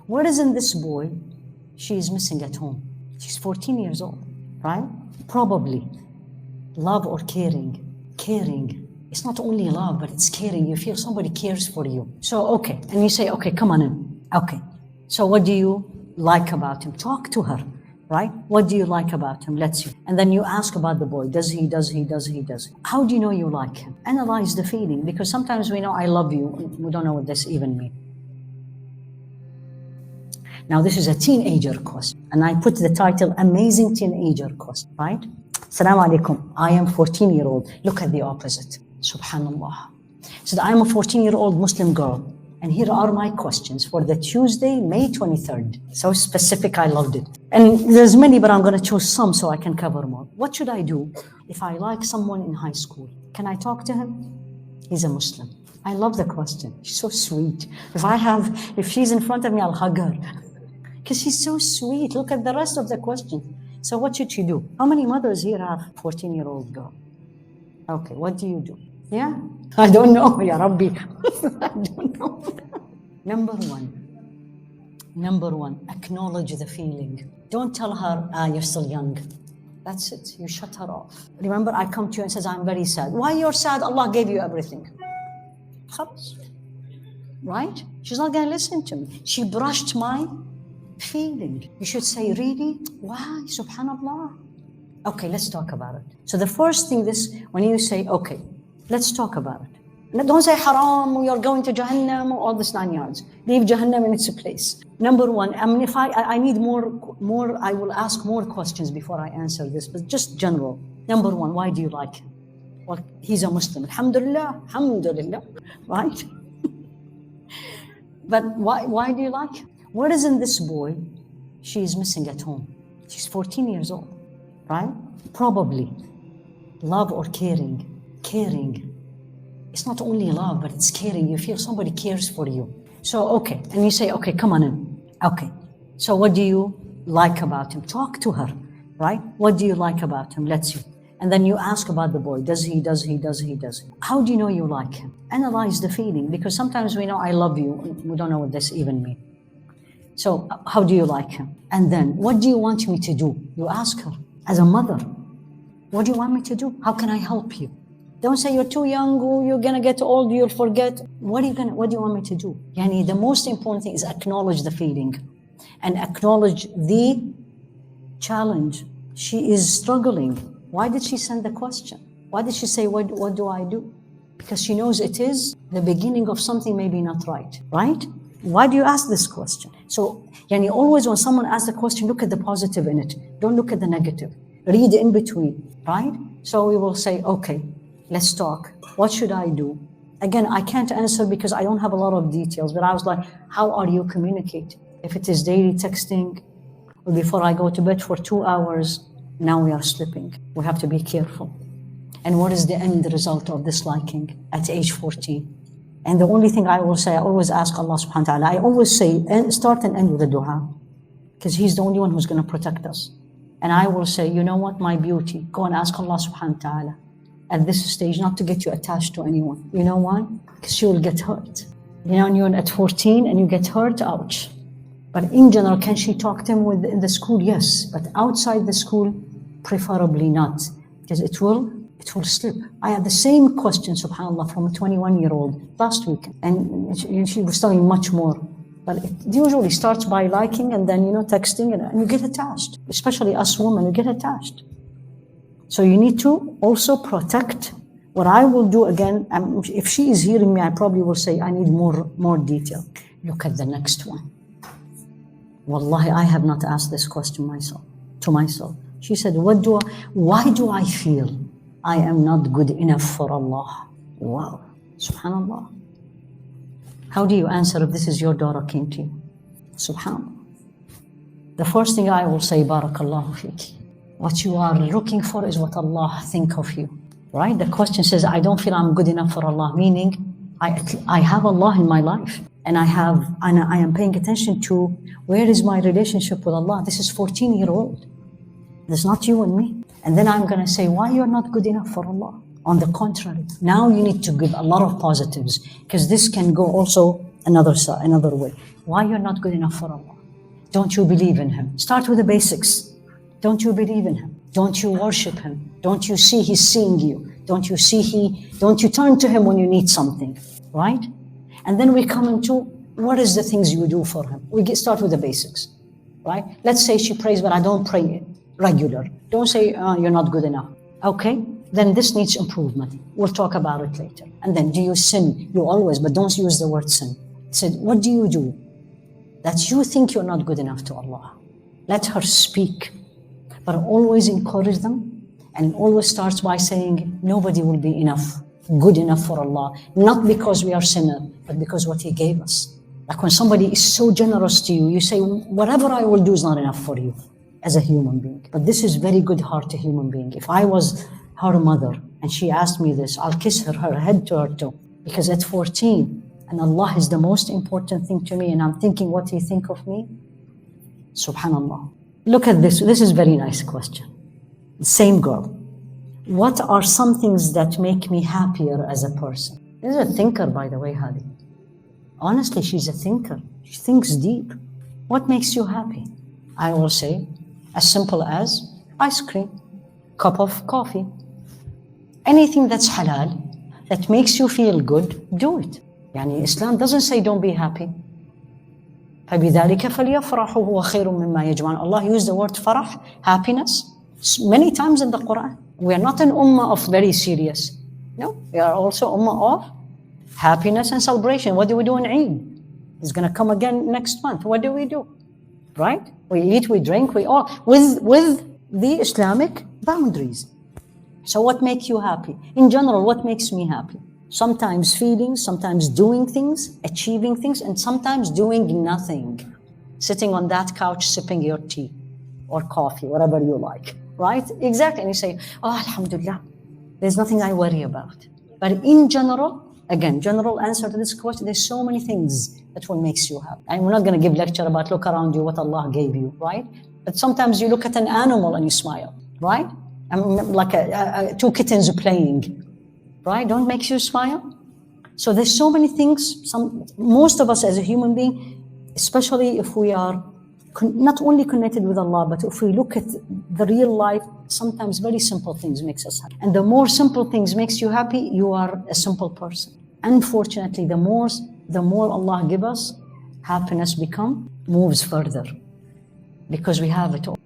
What is in this boy she is missing at home? She's 14 years old, right? Probably love or caring. Caring. It's not only love, but it's caring. You feel somebody cares for you. So, okay. And you say, okay, come on in. Okay. So what do you like about him? Talk to her, right? What do you like about him? Let's see. And then you ask about the boy. Does he? How do you know you like him? Analyze the feeling, because sometimes we know I love you. We don't know what this even means. Now, this is a teenager question. And I put the title, Amazing Teenager Question, right? Assalamu alaikum. I am 14-year-old. Look at the opposite. Subhanallah. So I am a 14-year-old Muslim girl. And here are my questions for the Tuesday, May 23rd. So specific, I loved it. And there's many, but I'm going to choose some so I can cover more. What should I do if I like someone in high school? Can I talk to him? He's a Muslim. I love the question. She's so sweet. If she's in front of me, I'll hug her. Because she's so sweet. Look at the rest of the question. So what should she do? How many mothers here have a 14-year-old girl? Okay, what do you do? Yeah? I don't know, Ya Rabbi. I don't know. Number one, acknowledge the feeling. Don't tell her, you're still young. That's it. You shut her off. Remember, I come to you and says, I'm very sad. Why you're sad? Allah gave you everything. Khalas. Right? She's not going to listen to me. She brushed my feeling. You should say, really? Why? Subhanallah. Okay, let's talk about it. So the first thing when you say, okay, let's talk about it. Don't say haram, you're going to Jahannam, all this 9 yards. Leave Jahannam in its place. Number one, if I need more, I will ask more questions before I answer this, but just general. Number one, why do you like him? Well, he's a Muslim. Alhamdulillah, right? But why do you like him? What is in this boy she is missing at home? She's 14 years old, right? Probably love or caring. Caring. It's not only love, but it's caring. You feel somebody cares for you. So, okay. And you say, okay, come on in. Okay. So what do you like about him? Talk to her, right? What do you like about him? Let's see. And then you ask about the boy. Does he? How do you know you like him? Analyze the feeling, because sometimes we know I love you. We don't know what this even means. So how do you like him? And then what do you want me to do? You ask her as a mother. What do you want me to do? How can I help you? Don't say you're too young, or you're gonna get old, you'll forget. What do you want me to do? Yani the most important thing is acknowledge the feeling and acknowledge the challenge. She is struggling. Why did she send the question? Why did she say, what do I do? Because she knows it is the beginning of something maybe not right, right? Why do you ask this question? So, yani always when someone asks a question, look at the positive in it. Don't look at the negative. Read in between, right? So we will say, okay, let's talk. What should I do? Again, I can't answer because I don't have a lot of details, but I was like, how are you communicating? If it is daily texting, or before I go to bed for 2 hours, now we are slipping. We have to be careful. And what is the end result of this liking at age 14? And the only thing I will say, I always ask Allah subhanahu wa ta'ala, I always say, start and end with a dua, because He's the only one who's going to protect us. And I will say, you know what, my beauty, go and ask Allah subhanahu wa ta'ala at this stage not to get you attached to anyone. You know why? Because you will get hurt. You know, when you're at 14 and you get hurt, ouch. But in general, can she talk to him in the school? Yes. But outside the school, preferably not, because it will slip. I had the same question, subhanAllah, from a 21-year-old last week, and she was telling much more. But it usually starts by liking and then, texting, and you get attached. Especially us women, you get attached. So you need to also protect. What I will do again, if she is hearing me, I probably will say, I need more detail. Look at the next one. Wallahi, I have not asked this question to myself. She said, why do I feel I am not good enough for Allah? Wow, subhanallah. How do you answer if this is your daughter came to you? Subhanallah. The first thing I will say, barakallahu fiki. What you are looking for is what Allah think of you, right? The question says, I don't feel I'm good enough for Allah, meaning I have Allah in my life, and I am paying attention to where is my relationship with Allah. This is 14-year-old. This is not you and me. And then I'm going to say, why you're not good enough for Allah? On the contrary, now you need to give a lot of positives, because this can go also another way. Why you're not good enough for Allah? Don't you believe in Him? Start with the basics. Don't you believe in Him? Don't you worship Him? Don't you see He's seeing you? Don't you turn to Him when you need something, right? And then we come into, what is the things you do for Him? Start with the basics, right? Let's say she prays, but I don't pray regular. Don't say, you're not good enough. Okay, then this needs improvement. We'll talk about it later. And then, do you sin? You always, but don't use the word sin. Said, what do you do that you think you're not good enough to Allah? Let her speak, but always encourage them, and always starts by saying, nobody will be enough, good enough for Allah, not because we are sinners, but because what He gave us. Like when somebody is so generous to you, you say, whatever I will do is not enough for you as a human being. But this is very good heart to human being. If I was her mother and she asked me this, I'll kiss her head to her toe. Because at 14, and Allah is the most important thing to me, and I'm thinking what He think of me. Subhanallah. Look at this. This is a very nice question. Same girl. What are some things that make me happier as a person? This is a thinker, by the way, Hadi. Honestly, she's a thinker. She thinks deep. What makes you happy? I will say, as simple as ice cream, cup of coffee. Anything that's halal, that makes you feel good, do it. Yani Islam doesn't say don't be happy. فَبِذَلِكَ فَلْيَفْرَحُوا هُوَ خَيْرٌ مِّمَّا يَجْمَعُونَ. Allah used the word farah, happiness, many times in the Quran. We are not an ummah of very serious. No, we are also ummah of happiness and celebration. What do we do in Eid? It's going to come again next month. What do we do? Right? We eat, we drink, we all, with the Islamic boundaries. So what makes you happy? In general, what makes me happy? Sometimes feelings, sometimes doing things, achieving things, and sometimes doing nothing. Sitting on that couch, sipping your tea or coffee, whatever you like, right? Exactly. And you say, oh, alhamdulillah, there's nothing I worry about. But in general, again, general answer to this question, there's so many things that will makes you happy. I'm not going to give lecture about look around you, what Allah gave you, right? But sometimes you look at an animal and you smile, right? Like two kittens playing, right? Don't make you smile. So there's so many things. Most of us as a human being, especially if we are not only connected with Allah, but if we look at the real life, sometimes very simple things makes us happy. And the more simple things makes you happy, you are a simple person. Unfortunately, the more Allah give us, happiness moves further because we have it all.